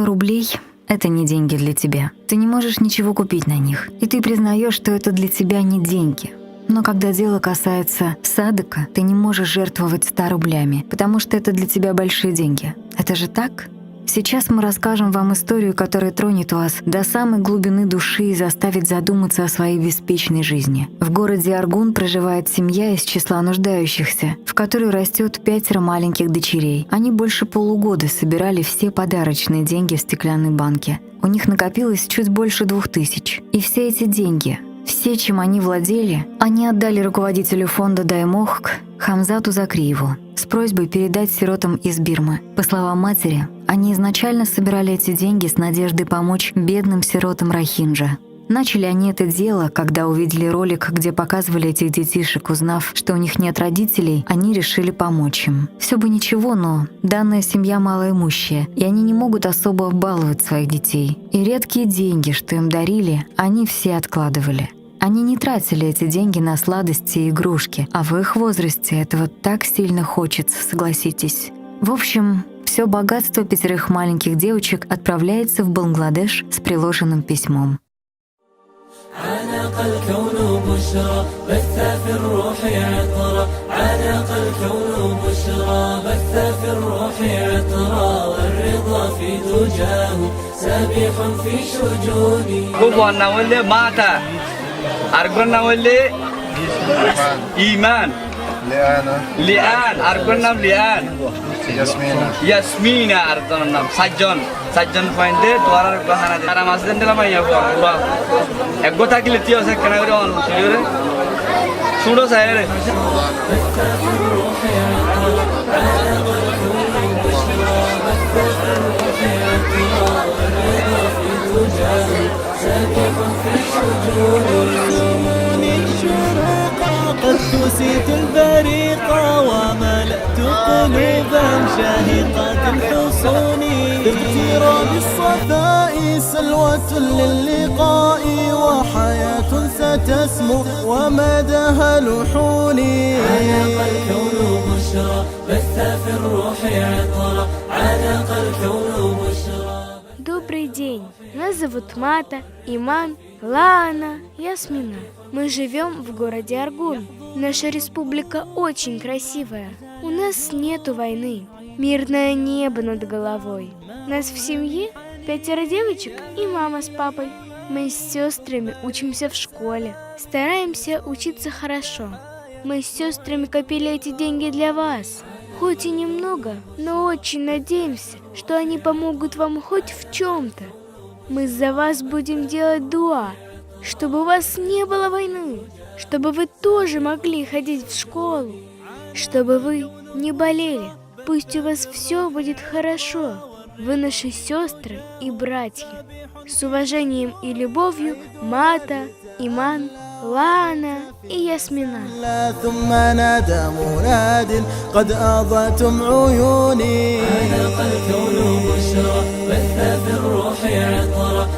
100 рублей — это не деньги для тебя. Ты не можешь ничего купить на них. И ты признаешь, что это для тебя не деньги. Но когда дело касается садика, ты не можешь жертвовать 100 рублями, потому что это для тебя большие деньги. Это же так? Сейчас мы расскажем вам историю, которая тронет вас до самой глубины души и заставит задуматься о своей беспечной жизни. В городе Аргун проживает семья из числа нуждающихся, в которой растет 5 маленьких дочерей. Они больше полугода собирали все подарочные деньги в стеклянной банке. У них накопилось чуть больше 2000. И все эти деньги, все, чем они владели, они отдали руководителю фонда «Даймохк» Хамзату Закриеву с просьбой передать сиротам из Бирмы. По словам матери, они изначально собирали эти деньги с надеждой помочь бедным сиротам Рохинджа. Начали они это дело, когда увидели ролик, где показывали этих детишек. Узнав, что у них нет родителей, они решили помочь им. Все бы ничего, но данная семья малоимущая, и они не могут особо баловать своих детей. И редкие деньги, что им дарили, они все откладывали. Они не тратили эти деньги на сладости и игрушки, а в их возрасте этого так сильно хочется, согласитесь. В общем, все богатство 5 маленьких девочек отправляется в Бангладеш с приложенным письмом. عانق الكون بشرى بث في الروح عطرا عانق الكون بشرى بث في الروح عطرا والرضا في دجاه سابح في شجوني كوفان نولي ماتا أرجون نولي إيمان ليان أرجون نام ليان ياسمينة أرجون نام سجن فايندة توارا أرجون هنا ترى ماسدن تلا ما يبغى أقول تاكل لتيو سكنا يروان سيجورة سودو سايره قد كسيت البريقة وملأت قلوبا شاهقات الحصون اغتراب الصفاء سلوة للقاء وحياة ستسمو ومدها لحوني عانق الكون بشرى بث في الروح عطرا عانق الكون بشرى. Добрый день, нас зовут Мата, Иман, Лаана, Ясмина. Мы живем в городе Аргун. Наша республика очень красивая. У нас нету войны. Мирное небо над головой. Нас в семье 5 девочек и мама с папой. Мы с сестрами учимся в школе. Стараемся учиться хорошо. Мы с сестрами копили эти деньги для вас. Хоть и немного, но очень надеемся, что они помогут вам хоть в чем-то. Мы за вас будем делать дуа, чтобы у вас не было войны, чтобы вы тоже могли ходить в школу, чтобы вы не болели. Пусть у вас все будет хорошо. Вы наши сестры и братья. С уважением и любовью, Мата, Иман, Лаана и Ясмина. ثم نادى مناد قد أضأتم عيوني عانق الكون بشرى بث في الروح عطرا